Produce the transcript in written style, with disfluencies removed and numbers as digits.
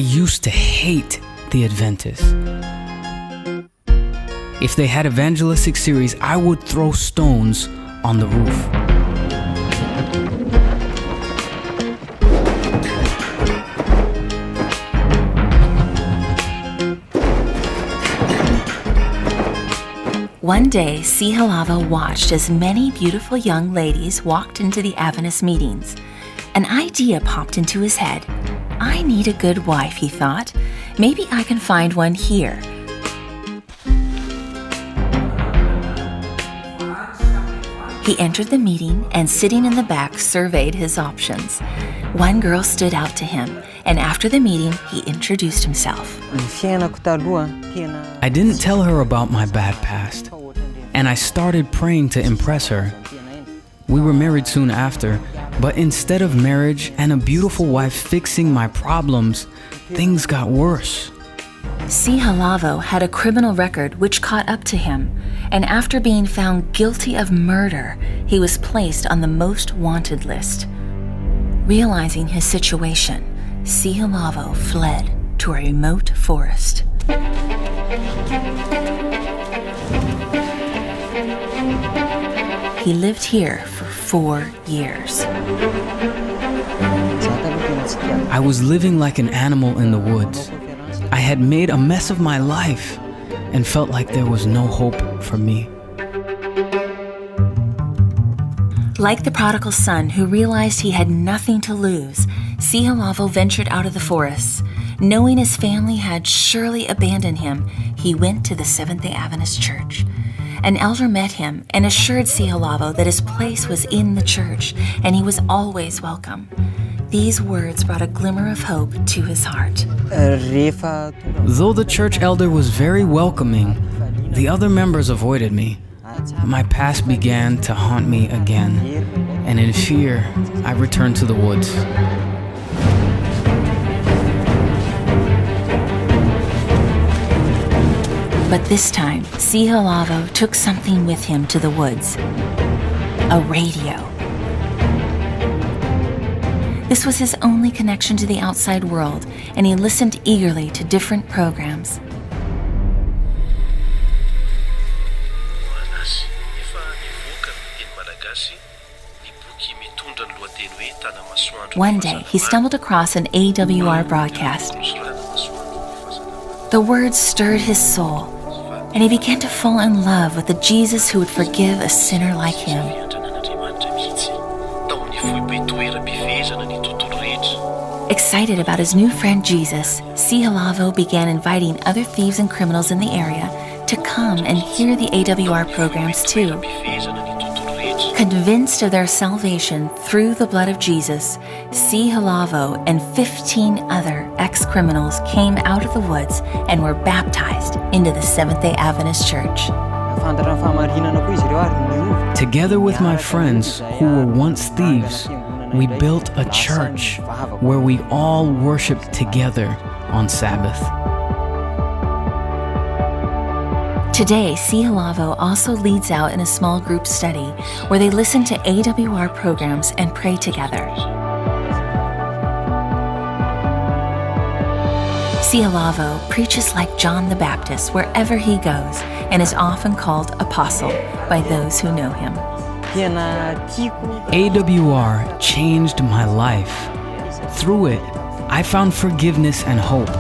used to hate the Adventists. If they had evangelistic series, I would throw stones on the roof. One day, Tisolavova watched as many beautiful young ladies walked into the Adventist meetings. An idea popped into his head. I need a good wife, he thought. Maybe I can find one here. He entered the meeting and, sitting in the back, surveyed his options. One girl stood out to him, and after the meeting, he introduced himself. I didn't tell her about my bad past, and I started praying to impress her. We were married soon after, but instead of marriage and a beautiful wife fixing my problems, things got worse. Tisolavova had a criminal record which caught up to him, and after being found guilty of murder, he was placed on the most wanted list. Realizing his situation, Tisolavova fled to a remote forest. He lived here for 4 years. I was living like an animal in the woods. I had made a mess of my life and felt like there was no hope for me. Like the prodigal son who realized he had nothing to lose, Tisolavova ventured out of the forest. Knowing his family had surely abandoned him, he went to the Seventh-day Adventist Church. An elder met him and assured Tisolavova that his place was in the church and he was always welcome. These words brought a glimmer of hope to his heart. Though the church elder was very welcoming, the other members avoided me. My past began to haunt me again, and in fear, I returned to the woods. But this time, Tisolavova took something with him to the woods: a radio. This was his only connection to the outside world, and he listened eagerly to different programs. One day, he stumbled across an AWR broadcast. The words stirred his soul, and he began to fall in love with the Jesus who would forgive a sinner like him. Excited about his new friend Jesus, Tisolavova began inviting other thieves and criminals in the area to come and hear the AWR programs too. Convinced of their salvation through the blood of Jesus, Tisolavova and 15 other ex-criminals came out of the woods and were baptized into the Seventh-day Adventist Church. Together with my friends who were once thieves, we built a church where we all worshiped together on Sabbath. Today, Tisolavova also leads out in a small group study where they listen to AWR programs and pray together. Tisolavova preaches like John the Baptist wherever he goes and is often called apostle by those who know him. AWR changed my life. Through it, I found forgiveness and hope.